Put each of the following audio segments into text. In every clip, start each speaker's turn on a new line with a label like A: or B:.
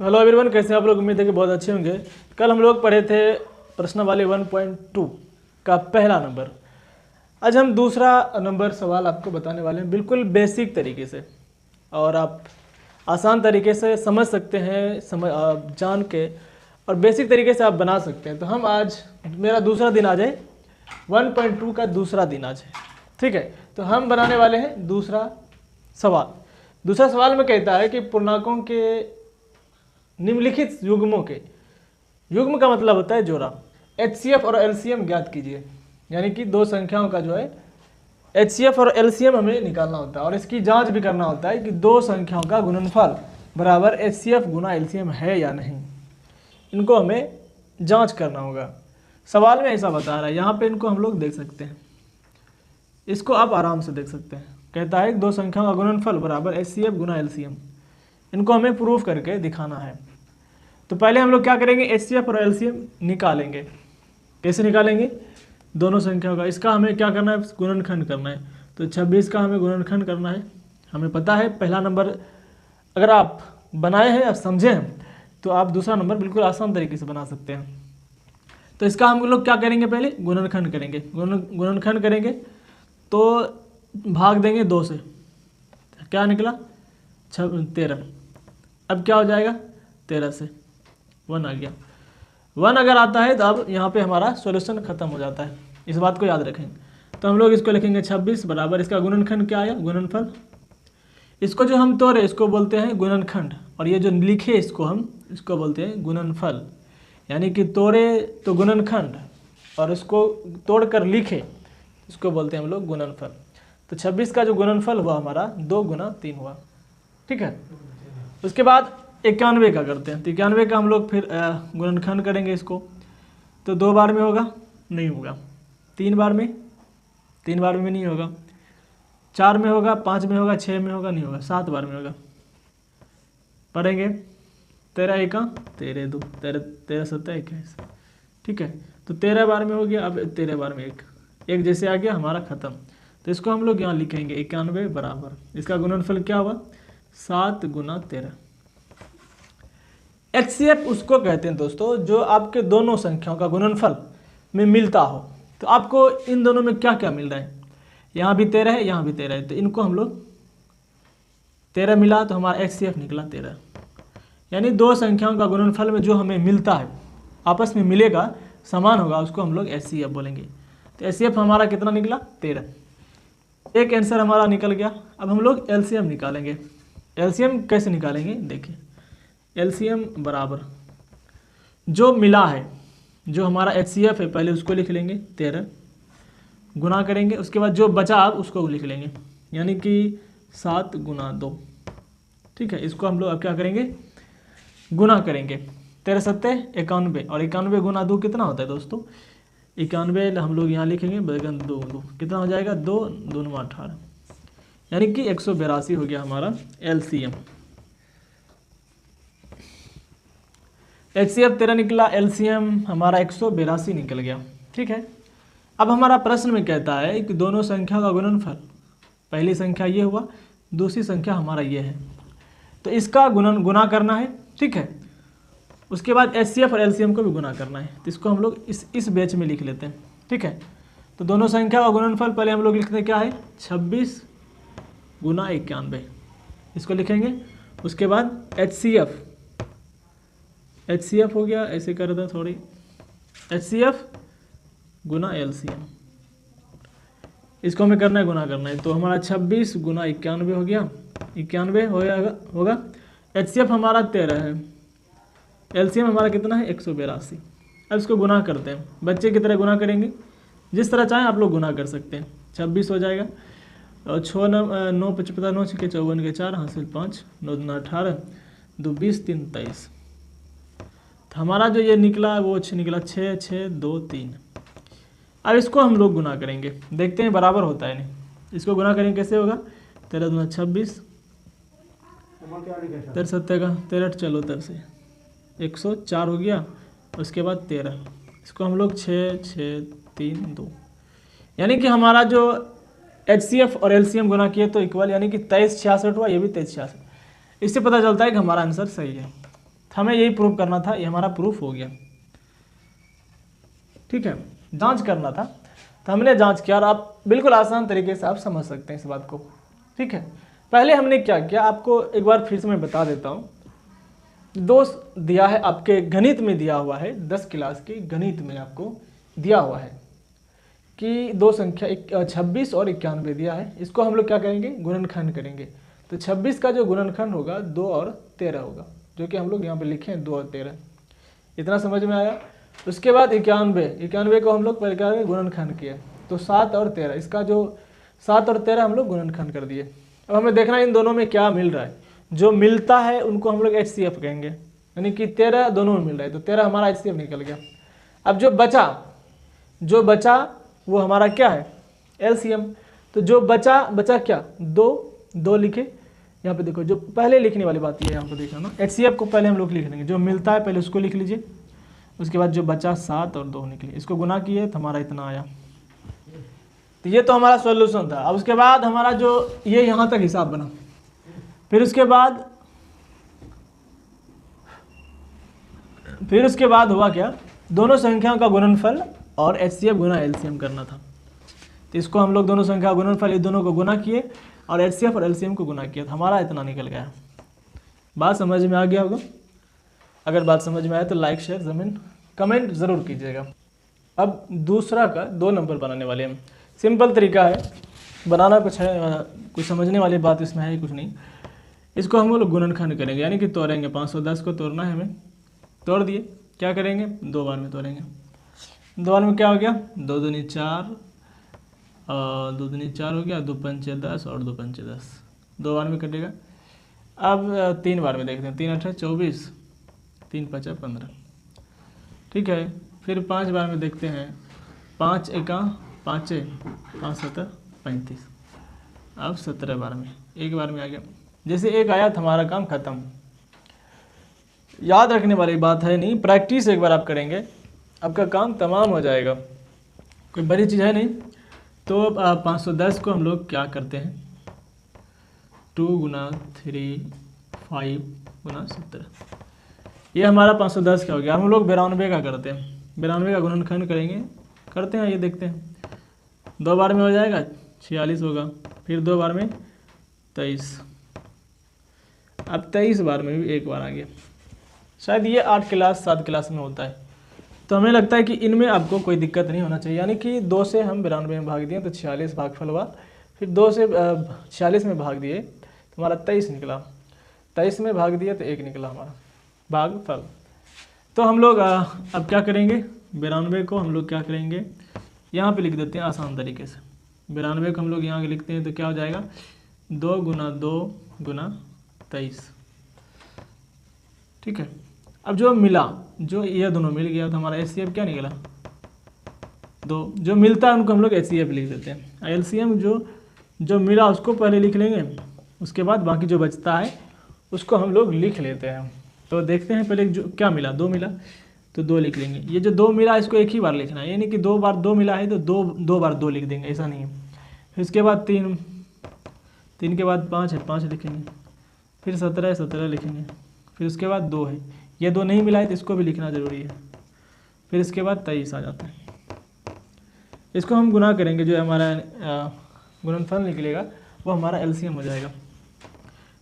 A: तो hello everyone, कैसे हैं आप लोग। उम्मीद है कि बहुत अच्छे होंगे। कल हम लोग पढ़े थे प्रश्नावली 1.2 का पहला नंबर। आज हम दूसरा नंबर सवाल आपको बताने वाले हैं, बिल्कुल बेसिक तरीके से, और आप आसान तरीके से समझ सकते हैं, जान के, और बेसिक तरीके से आप बना सकते हैं। तो हम आज, मेरा दूसरा दिन आज है, 1.2 का दूसरा दिन आज है, ठीक है। तो हम बनाने वाले हैं दूसरा सवाल। दूसरा सवाल में कहता है कि पूर्णांकों के निम्नलिखित युग्मों के, युग्म का मतलब होता है जोड़ा, HCF और LCM ज्ञात कीजिए। यानी कि दो संख्याओं का जो है HCF और LCM हमें निकालना होता है, और इसकी जांच भी करना होता है कि दो संख्याओं का गुणनफल बराबर HCF गुना LCM है या नहीं। इनको हमें जांच करना होगा। सवाल में ऐसा बता रहा है, यहाँ पे इनको हम लोग देख सकते हैं, इसको आप आराम से देख सकते हैं। कहता है कि दो संख्याओं का गुणनफल बराबर HCF गुना LCM, इनको हमें प्रूफ करके दिखाना है। तो पहले हम लोग क्या करेंगे, HCF और LCM निकालेंगे। कैसे निकालेंगे? दोनों संख्याओं का, इसका हमें क्या करना है, गुणनखंड करना है। तो 26 का हमें गुणनखंड करना है। हमें पता है पहला नंबर अगर आप बनाए हैं या समझे हैं तो आप दूसरा नंबर बिल्कुल आसान तरीके से बना सकते हैं। तो इसका हम लोग क्या करेंगे, पहले गुणनखंड करेंगे। गुणनखंड करेंगे तो भाग देंगे 2 से, क्या निकला 13। अब क्या हो जाएगा, 13 से 1 आ गया। 1 अगर आता है तो अब यहाँ पे हमारा सॉल्यूशन खत्म हो जाता है। इस बात को याद रखें। तो हम लोग इसको लिखेंगे 26 बराबर, इसका गुणनखंड क्या आया, गुणनफल। इसको जो हम तोड़े इसको बोलते हैं गुणनखंड, और ये जो लिखे इसको बोलते हैं गुणनफल। यानी कि तोड़े तो गुणनखंड, और इसको तोड़कर लिखे इसको बोलते हैं हम लोग गुणनफल। तो 26 का जो गुणनफल हुआ हमारा 2 गुना 3 हुआ, ठीक है। उसके बाद 91 का करते हैं। तो 91 का हम लोग फिर गुणनखंड करेंगे इसको। तो 2 बार में होगा, नहीं होगा। 3 बार में नहीं होगा। 4 में होगा, 5 में होगा, 6 में होगा, नहीं होगा। 7 बार में होगा। पढ़ेंगे 13 1 13 2 13 7 21, ठीक है। तो 13 बार में हो गया। अब 13 बार में एक जैसे आ गया हमारा खत्म। तो इसको हम लोग यहाँ लिखेंगे 91 बराबर, इसका गुणनफल क्या हुआ 7 गुना 13। HCF उसको कहते हैं दोस्तों जो आपके दोनों संख्याओं का गुणनफल में मिलता हो। तो आपको इन दोनों में क्या क्या मिल रहा है, यहाँ भी 13 है, यहाँ भी 13 है। तो इनको हम लोग 13 मिला तो हमारा HCF निकला 13। यानी दो संख्याओं का गुणनफल में जो हमें मिलता है, आपस में मिलेगा, समान होगा, उसको हम लोग HCF बोलेंगे। तो HCF हमारा कितना निकला 13। एक आंसर हमारा निकल गया। अब हम लोग LCM निकालेंगे। LCM कैसे निकालेंगे, देखिए। LCM बराबर जो मिला है, जो हमारा HCF है, पहले उसको लिख लेंगे 13, गुना करेंगे। उसके बाद जो बचा उसको लिख लेंगे, यानी कि 7 गुना 2, ठीक है। इसको हम लोग अब क्या करेंगे, गुना करेंगे। 13 7 91, और 91 गुना 2 कितना होता है दोस्तों, 91 हम लोग यहाँ लिखेंगे बगन 2 कितना हो जाएगा, 2 2 9 18, यानी कि 182 हो गया हमारा LCM। HCF 13 निकला, LCM हमारा 182 निकल गया, ठीक है। अब हमारा प्रश्न में कहता है कि दोनों संख्या का गुणनफल, पहली संख्या ये हुआ, दूसरी संख्या हमारा ये है, तो इसका गुना करना है, ठीक है। उसके बाद HCF और LCM को भी गुना करना है। तो इसको हम लोग इस बैच में लिख लेते हैं, ठीक है। तो दोनों संख्या का गुणनफल पहले हम लोग लिखते हैं क्या है, 26 गुना 91, इसको लिखेंगे। उसके बाद HCF हो गया, ऐसे कर दो थोड़ी, HCF गुना LCM, इसको हमें करना है, गुना करना है। तो हमारा 26 गुना 91 हो गया, 91 होगा। HCF हमारा 13 है, LCM हमारा कितना है 182। अब इसको गुना करते हैं, बच्चे की तरह गुना करेंगे, जिस तरह चाहें आप लोग गुना कर सकते हैं। 26 हो जाएगा, और 6 9 55 9 6 54 के 4 हासिल 5 9 2 18 2 20 3 23। तो हमारा जो ये निकला वो निकला 6 6 2 3। अब इसको हम लोग गुना करेंगे, देखते हैं बराबर होता है नहीं। इसको गुना करेंगे, कैसे होगा, 13 दूना 26, 13 7 का 13, चलो 13 से 104 हो गया। उसके बाद 13, इसको हम लोग 6 6 3 2, यानी कि हमारा जो HCF और LCM गुना किए तो इक्वल, यानी कि 23 66 हुआ, ये भी 23 66। इससे पता चलता है कि हमारा आंसर सही है। हमें यही प्रूफ करना था, ये हमारा प्रूफ हो गया। ठीक है, जांच करना था तो हमने जांच किया और आप बिल्कुल आसान तरीके से आप समझ सकते हैं इस बात को। ठीक है, पहले हमने क्या किया आपको एक बार फिर से मैं बता देता हूँ। दोष दिया है आपके गणित में, दिया हुआ है 10 क्लास के गणित में आपको दिया हुआ है कि दो संख्या 26 और 91 दिया है। इसको हम लोग क्या करेंगे, गुणनखंड करेंगे। तो 26 का जो गुणनखंड होगा 2 और 13 होगा, जो कि हम लोग यहाँ पे लिखे हैं 2 और 13। इतना समझ में आया। उसके बाद 91 को हम लोग पहले क्या करेंगे, गुणनखंड किए। तो 7 और 13, इसका जो 7 और 13 हम लोग गुणनखंड कर दिए। अब हमें देखना है इन दोनों में क्या मिल रहा है। जो मिलता है उनको हम लोग HCF कहेंगे, यानी कि 13 दोनों में मिल रहा है, तो 13 हमारा HCF निकल गया। अब जो बचा वो हमारा क्या है, LCM। तो जो बचा क्या, 2 लिखे यहाँ पे। देखो जो पहले लिखने वाली बात है यहाँ पे देखना ना, HCF को पहले हम लोग लिख देंगे। जो मिलता है पहले उसको लिख लीजिए, उसके बाद जो बचा 7 और 2 निकले, इसको गुना किए तो हमारा इतना आया। तो ये तो हमारा सॉल्यूशन था। अब उसके बाद हमारा जो ये यहाँ तक हिसाब बना, फिर उसके बाद हुआ क्या, दोनों संख्याओं का गुणनफल और HCF गुना LCM करना था। तो इसको हम लोग दोनों संख्या गुणनफल, ये दोनों को गुना किए और HCF और LCM को गुना किया, तो हमारा इतना निकल गया। बात समझ में आ गया होगा। अगर बात समझ में आए तो लाइक शेयर जमीन कमेंट ज़रूर कीजिएगा। अब दूसरा का 2 नंबर बनाने वाले हैं। सिंपल तरीका है बनाना, कुछ है, कुछ समझने वाली बात इसमें है कुछ नहीं। इसको हम लोग गुणनखंड करेंगे, यानी कि तोड़ेंगे। 510 को तोड़ना है हमें, तोड़ दिए। क्या करेंगे, 2 बार में तोड़ेंगे। 2 बार में क्या हो गया, 2 दूनी 4, 2 दूनी 4 हो गया, 2 पंचे 10 और 2 पंचे 10, 2 बार में कटेगा। अब 3 बार में देखते हैं, 3 8 24, 3 5 15। ठीक है, फिर 5 बार में देखते हैं, 5 1 5 5 7 35। अब 17 बार में, एक बार में आ गया। जैसे एक आया तो हमारा काम खत्म। याद रखने वाली बात है नहीं, प्रैक्टिस एक बार आप करेंगे आपका काम तमाम हो जाएगा, कोई बड़ी चीज़ है नहीं। तो 510 को हम लोग क्या करते हैं, 2 गुना 3 5 गुना 17, ये हमारा 510 का हो गया। हम लोग 92 का करते हैं, 92 का गुणनखंड करेंगे, करते हैं, ये देखते हैं। 2 बार में हो जाएगा 46 होगा, फिर 2 बार में 23, अब 23 बार में भी एक बार आ गया। शायद ये 8 क्लास 7 क्लास में होता है। तो हमें लगता है कि इनमें आपको कोई दिक्कत नहीं होना चाहिए। यानी कि 2 से हम 92 में भाग दिए तो 46 भागफल हुआ, फिर 2 से 46 में भाग दिए तो हमारा 23 निकला, 23 में भाग दिए तो 1 निकला हमारा भागफल। तो हम लोग अब क्या करेंगे, 92 को हम लोग क्या करेंगे, यहाँ पे लिख देते हैं आसान तरीके से। 92 को हम लोग यहाँ लिखते हैं तो क्या हो जाएगा, 2 गुना 2 गुना 23। ठीक है, अब जो मिला, जो ये दोनों मिल गया तो हमारा HCF क्या निकला, 2। जो मिलता है उनको हम लोग HCF लिख देते हैं। LCM जो मिला उसको पहले लिख लेंगे, उसके बाद बाकी जो बचता है उसको हम लोग लिख लेते हैं। तो देखते हैं पहले जो क्या मिला, 2 मिला तो 2 लिख लेंगे। ये जो 2 मिला इसको एक ही बार लिखना है, यानी कि 2 बार 2 मिला है तो 2 बार 2 लिख देंगे, ऐसा नहीं है। फिर इसके बाद 3 के बाद 5 है, 5 लिखेंगे, फिर 17 है, 17 लिखेंगे, फिर उसके बाद 2 है, ये 2 नहीं मिला है तो इसको भी लिखना ज़रूरी है। फिर इसके बाद 23 आ जाता है। इसको हम गुना करेंगे, जो हमारा गुणनफल निकलेगा वो हमारा LCM हो जाएगा।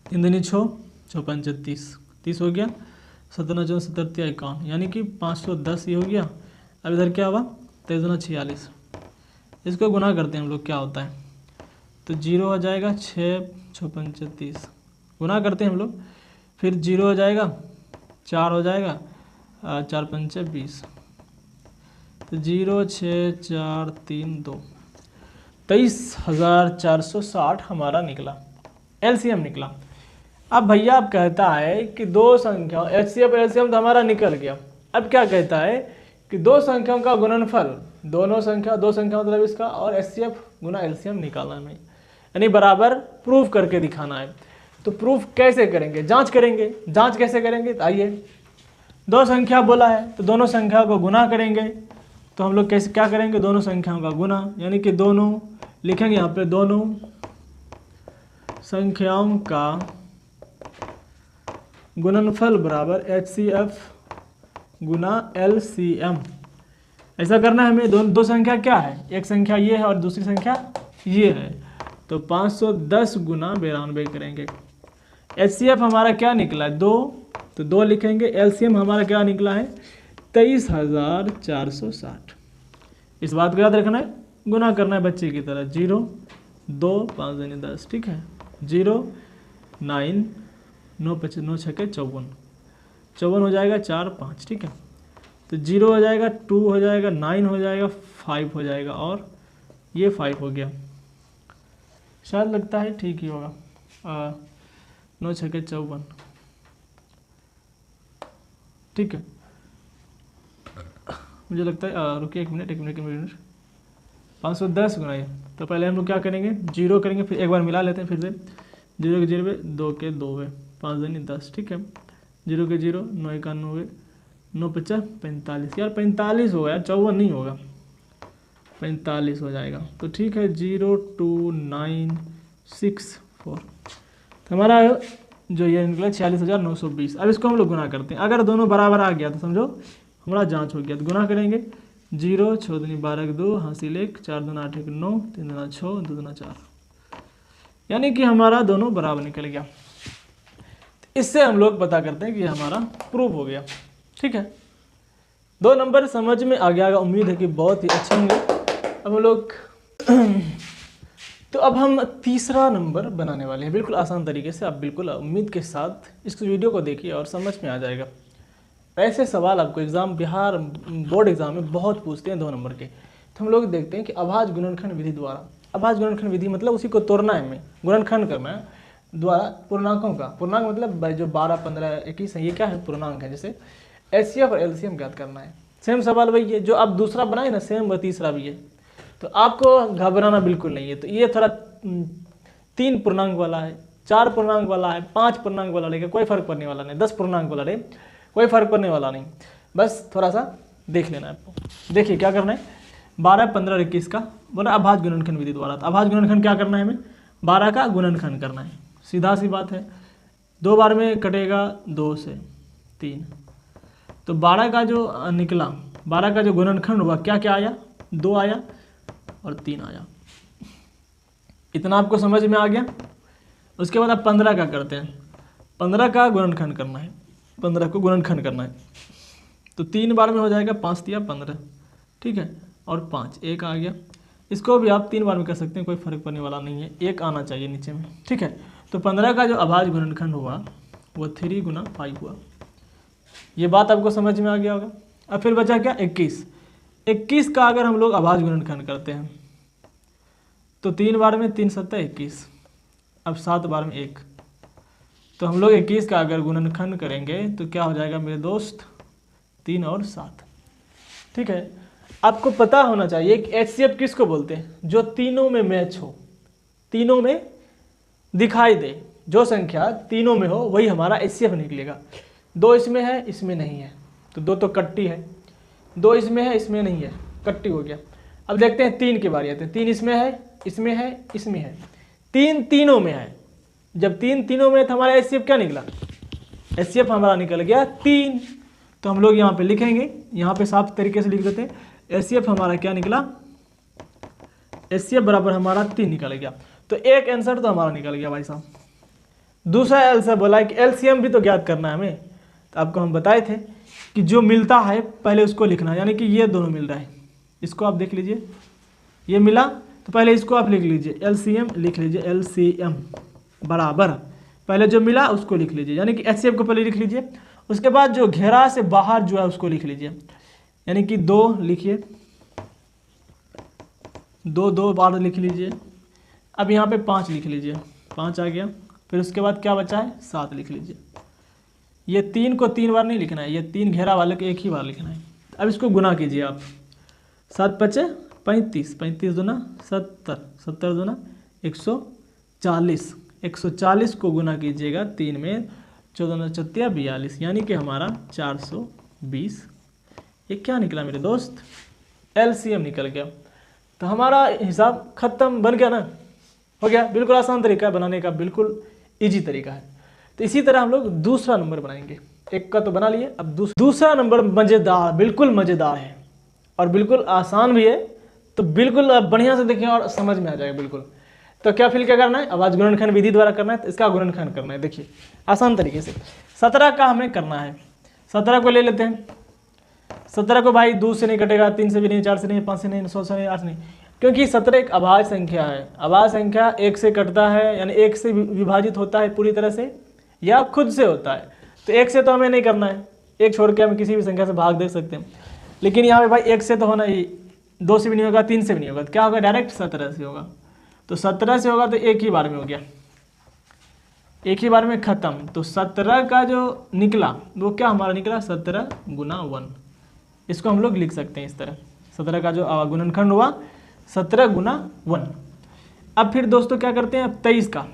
A: 3 दूनी 6, 6 पंचे 30 हो गया, 17 4 70 51, यानी कि 510 ये हो गया। अब इधर क्या हुआ, 23 दूना 46, इसको गुना करते हैं हम लोग, क्या होता है तो 0 हो जाएगा, 6 6 पंचे 30, गुना करते हैं हम लोग, फिर 0 हो जाएगा, 4 हो जाएगा, 4 पंचे 20, तो 0 6 4 3 2, 23,460 हमारा निकला, LCM निकला। अब भैया अब कहता है कि 2 संख्याओं, HCF और LCM तो हमारा निकल गया। अब क्या कहता है कि 2 संख्याओं का गुणनफल, दो संख्या मतलब इसका, और HCF गुना LCM निकालना है, यानी बराबर प्रूफ करके दिखाना है। तो प्रूफ कैसे करेंगे, जांच करेंगे। जांच कैसे करेंगे, तो आइए, 2 संख्या बोला है तो दोनों संख्या को गुना करेंगे। तो हम लोग कैसे क्या करेंगे, दोनों संख्याओं का गुना, यानी कि दोनों लिखेंगे यहाँ पे, दोनों संख्याओं का गुणनफल बराबर HCF गुना LCM। ऐसा करना है हमें। दो संख्या क्या है, एक संख्या ये है और दूसरी संख्या ये है, तो 510 गुना 92 करेंगे। HCF हमारा क्या निकला है 2, तो 2 लिखेंगे। LCM हमारा क्या निकला है 23,460। इस बात को याद रखना है, गुना करना है बच्चे की तरह। 0 2 5 दूनी 10, ठीक है। 0 9 9 5 9 6 54, 54 हो जाएगा 4 5, ठीक है। तो 0 हो जाएगा, 2 हो जाएगा, 9 हो जाएगा, 5 हो जाएगा और ये 5 हो गया। शायद लगता है ठीक ही होगा। 9 6 54, ठीक है। मुझे लगता है रुकिए एक मिनट 510 गुना ये, तो पहले हम लोग क्या करेंगे 0 करेंगे, फिर एक बार मिला लेते हैं फिर से। 0 के 0 पे, 2 के 2 पे, 5 दूनी 10, ठीक है। 0 के 0, 9 1 9, 9 50 45, यार 45 होगा यार, 54 नहीं होगा, 45 हो जाएगा। तो ठीक है 02964, तो हमारा जो ये निकला 46,920। अब इसको हम लोग गुना करते हैं। अगर दोनों बराबर आ गया तो समझो हमारा जांच हो गया। तो गुना करेंगे 0 6 दूनी 12 2 हासिल 1 4 दूना 8 9 3 दूना 6 2 दूना 4, यानी कि हमारा दोनों बराबर निकल गया। इससे हम लोग पता करते हैं कि हमारा प्रूफ हो गया, ठीक है। 2 नंबर समझ में आ गया, उम्मीद है कि बहुत ही अच्छे होंगे। अब हम लोग तो अब हम तीसरा नंबर बनाने वाले हैं, बिल्कुल आसान तरीके से। आप बिल्कुल उम्मीद के साथ इस वीडियो को देखिए और समझ में आ जाएगा। ऐसे सवाल आपको एग्जाम, बिहार बोर्ड एग्जाम में बहुत पूछते हैं 2 नंबर के। तो हम लोग देखते हैं कि अभाज्य गुणनखंड विधि द्वारा, अभाज्य गुणनखंड विधि मतलब उसी को तोड़ना है, हमें गुणनखंड करना है द्वारा पूर्णांकों का। पूर्णांक मतलब जो 12 15 21 है, ये क्या है पूर्णांक है। जैसे HCF और LCM ज्ञात करना है। सेम सवाल वही है जो आप दूसरा बनाए ना, सेम वह तीसरा भी है। तो आपको घबराना बिल्कुल नहीं है। तो ये थोड़ा 3 पूर्णांक वाला है, 4 पूर्णांक वाला है, 5 पूर्णांक वाला रहेगा, कोई फर्क पड़ने वाला नहीं। 10 पूर्णांक वाला रहे, कोई फर्क पड़ने वाला नहीं। बस थोड़ा सा देख लेना है आपको। देखिए क्या करना है, 12 15 21 का बोला अभाज्य गुणनखंड विधि द्वारा। तो अभाज्य गुणनखंड क्या करना है हमें, 12 का गुणनखंड करना है। सीधा सी बात है, 2 बार में कटेगा 2 से 3, तो 12 का जो निकला, 12 का जो गुणनखंड हुआ क्या क्या आया, 2 आया और 3 आया। इतना आपको समझ में आ गया। उसके बाद आप 15 का करते हैं। 15 का गुणनखंड करना है, 15 को गुणनखंड करना है। तो 3 बार में हो जाएगा, 5 दिया 15, ठीक है, और 5 1 आ गया। इसको भी आप 3 बार में कर सकते हैं, कोई फर्क पड़ने वाला नहीं है, 1 आना चाहिए नीचे में, ठीक है। तो 15 का जो अभाज्य गुणनखंड हुआ वो 3 गुना 5 हुआ। ये बात आपको समझ में आ गया होगा। अब फिर बचा क्या 21। 21 का अगर हम लोग अभाज्य गुणनखंड करते हैं तो 3 बार में 3 7 21, अब 7 बार में 1, तो हम लोग 21 का अगर गुणनखंड करेंगे तो क्या हो जाएगा मेरे दोस्त, 3 और 7, ठीक है। आपको पता होना चाहिए कि HCF किसको बोलते हैं, जो तीनों में मैच हो, तीनों में दिखाई दे। जो संख्या तीनों में हो वही हमारा HCF निकलेगा। 2 इसमें है, इसमें नहीं है, तो 2 तो कट्टी है। 2 इसमें है, इसमें नहीं है, कट्टी हो गया। अब देखते हैं 3 की बारी आते हैं। 3 इसमें है, इसमें है, इसमें है, 3 तीनों में है। जब 3 तीनों में है तो हमारा HCF क्या निकला, HCF हमारा निकल गया 3। तो हम लोग यहाँ पे लिखेंगे, यहाँ पे साफ तरीके से लिख देते हैं, HCF हमारा क्या निकला, HCF बराबर हमारा 3 निकल गया। तो एक आंसर तो हमारा निकल गया भाई साहब। दूसरा आंसर बोला है कि LCM भी तो ज्ञात करना है हमें। तो आपको हम बताए थे कि जो मिलता है पहले उसको लिखना है, यानी कि ये दोनों मिल रहा है, इसको आप देख लीजिए, ये मिला तो पहले इसको आप लिख लीजिए, LCM लिख लीजिए, LCM बराबर पहले जो मिला उसको लिख लीजिए, यानी कि HCF को पहले लिख लीजिए। उसके बाद जो घेरा से बाहर जो है उसको लिख लीजिए, यानी कि 2 लिखिए, 2 बार लिख लीजिए। अब यहाँ पे 5 लिख लीजिए, 5 आ गया। फिर उसके बाद क्या बचा है, 7 लिख लीजिए। ये 3 को 3 बार नहीं लिखना है, ये 3 घेरा वाले को 1 ही बार लिखना है। अब इसको गुना कीजिए आप, 7 5 35, 35 दूना 70, 70 दूना 140, 140 को गुना कीजिएगा 3 में, 14 चौथिया 42, यानी कि हमारा 420। ये क्या निकला मेरे दोस्त, LCM निकल गया। तो हमारा हिसाब खत्म, बन गया ना, हो गया। बिल्कुल आसान तरीका है बनाने का, बिल्कुल इजी तरीका है। तो इसी तरह हम लोग दूसरा नंबर बनाएंगे। एक का तो बना लिए, अब दूसरा नंबर मज़ेदार, बिल्कुल मज़ेदार है और बिल्कुल आसान भी है। तो बिल्कुल आप बढ़िया से देखें और समझ में आ जाएगा बिल्कुल। तो क्या फिर क्या करना है, अब आज गुणनखंड विधि द्वारा करना है, तो इसका गुणनखंड करना है। देखिए आसान तरीके से 17 का हमें करना है। 17 को ले लेते हैं। 17 को भाई 2 से नहीं कटेगा, 3 से भी नहीं, 4 से नहीं, 5 से नहीं, 100 से नहीं, 8 से नहीं, क्योंकि 17 एक अभाज्य संख्या है। अभाज्य संख्या 1 से कटता है, यानी 1 से विभाजित होता है पूरी तरह से या खुद से होता है। तो 1 से तो हमें नहीं करना है, 1 छोड़ के हम किसी भी संख्या से भाग दे सकते हैं, लेकिन यहाँ पे भाई 1 से तो होना ही, 2 से भी नहीं होगा, 3 से भी नहीं होगा, तो क्या होगा, डायरेक्ट 17 से होगा। तो 17 से होगा तो एक ही बार में हो गया, एक ही बार में खत्म। तो 17 का जो निकला वो क्या हमारा निकला, 17 गुना 1। इसको हम लोग लिख सकते हैं इस तरह, 17 का जो गुणनखंड हुआ 17 गुना 1। अब फिर दोस्तों क्या करते हैं, अब 23 का,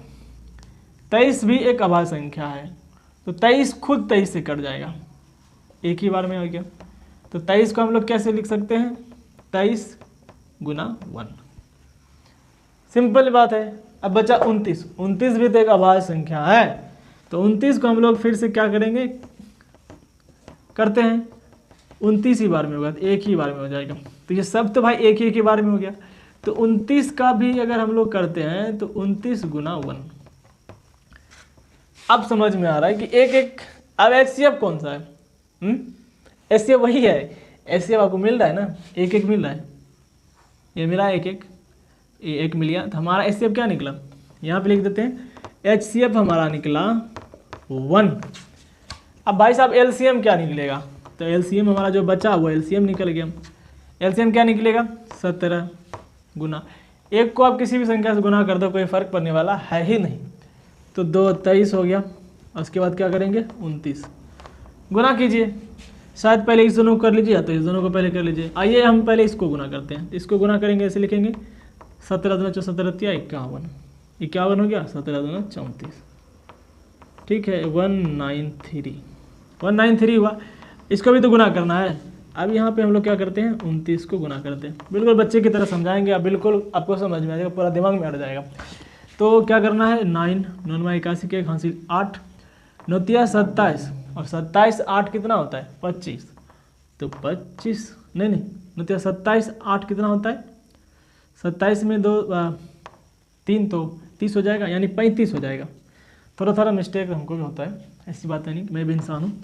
A: 23 भी एक अभाज्य संख्या है, तो 23 खुद 23 से कट जाएगा, एक ही बार में हो गया। तो 23 को हम लोग कैसे लिख सकते हैं, 23 गुना 1, सिंपल बात है। अब बचा 29, 29 भी तो एक अभाज्य संख्या है, तो 29 को हम लोग फिर से क्या करेंगे, करते हैं, 29 ही बार में होगा, तो एक ही बार में हो जाएगा। तो ये सब तो भाई एक ही बार में हो गया। तो 29 का भी अगर हम लोग करते हैं तो 29 गुना 1। अब समझ में आ रहा है कि एक एक, अब HCF कौन सा है, HCF वही है, HCF आपको मिल रहा है ना, एक एक मिल रहा है, ये मिला एक एक, ये एक मिल गया। तो हमारा HCF क्या निकला, यहाँ पे लिख देते हैं, HCF हमारा निकला 1। अब भाई साहब LCM क्या निकलेगा, तो LCM हमारा जो बचा वो LCM निकल गया। LCM क्या निकलेगा, 17 गुना, एक को आप किसी भी संख्या से गुना कर दो, कोई फर्क पड़ने वाला है ही नहीं। तो 2 23 हो गया, उसके बाद क्या करेंगे, 29 गुना कीजिए, शायद पहले इस दोनों को कर लीजिए या तो इस दोनों को पहले कर लीजिए। आइए हम पहले इसको गुना करते हैं, इसको गुना करेंगे, ऐसे लिखेंगे 17 दूना 17 51, 51 हो गया, 17 दूना 34, ठीक है, 193 हुआ। इसको भी तो गुना करना है। अब यहाँ पे हम लोग क्या करते हैं, 29 को गुना करते हैं, बिल्कुल बच्चे की तरह समझाएंगे, अब बिल्कुल आपको समझ में आ जाएगा, पूरा दिमाग में अड़ जाएगा। तो क्या करना है, 9 9 81 के हासिल 8 9 27, और 27 8 कितना होता है, 25। तो 25 नहीं 27 8 कितना होता है, 27 में 2 3 तो 30 हो जाएगा, यानी 35 हो जाएगा। थोड़ा मिस्टेक हमको भी होता है, ऐसी बात नहीं, मैं भी इंसान हूँ।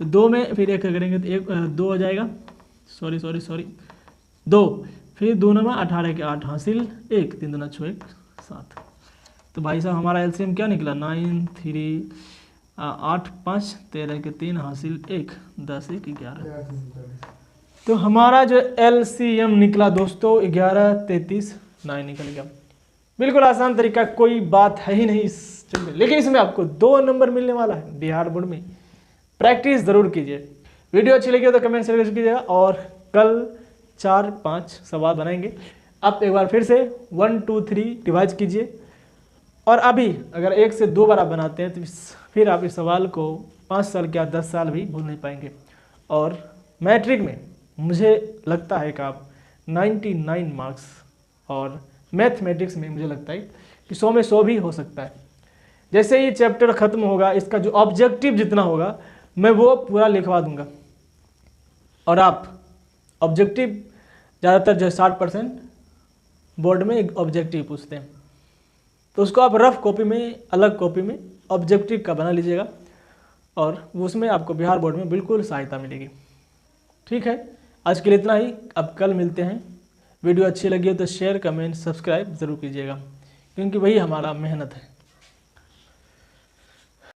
A: तो 2 में फिर एक करेंगे तो 2 हो जाएगा, सॉरी 2, फिर 2 में 18 के 8 हासिल 1, 3 दूना 6 1 7। तो भाई साहब हमारा LCM क्या निकला, 9 3 8 5 13 के 3 हासिल 1 10 1 11। तो हमारा जो LCM निकला दोस्तों 11 33 9 निकल गया। बिल्कुल आसान तरीका, कोई बात है ही नहीं इस, लेकिन इसमें आपको 2 नंबर मिलने वाला है बिहार बोर्ड में। प्रैक्टिस ज़रूर कीजिए। वीडियो अच्छी लगी हो तो कमेंट से कीजिएगा, और कल 4-5 सवाल बनाएंगे। आप एक बार फिर से 1 2 3 डिवाइड कीजिए, और अभी अगर 1 से 2 बार आप बनाते हैं तो फिर आप इस सवाल को 5 साल क्या 10 साल भी भूल नहीं पाएंगे। और मैट्रिक में मुझे लगता है कि आप 99 मार्क्स, और मैथमेटिक्स में मुझे लगता है कि 100 में 100 भी हो सकता है। जैसे ही चैप्टर ख़त्म होगा, इसका जो ऑब्जेक्टिव जितना होगा मैं वो पूरा लिखवा दूंगा, और आप ऑब्जेक्टिव ज़्यादातर जो 60% बोर्ड में एक ऑब्जेक्टिव पूछते हैं, तो उसको आप रफ कॉपी में, अलग कॉपी में ऑब्जेक्टिव का बना लीजिएगा, और उसमें आपको बिहार बोर्ड में बिल्कुल सहायता मिलेगी। ठीक है, आज के लिए इतना ही, अब कल मिलते हैं। वीडियो अच्छी लगी हो तो शेयर कमेंट सब्सक्राइब ज़रूर कीजिएगा, क्योंकि वही हमारा मेहनत है।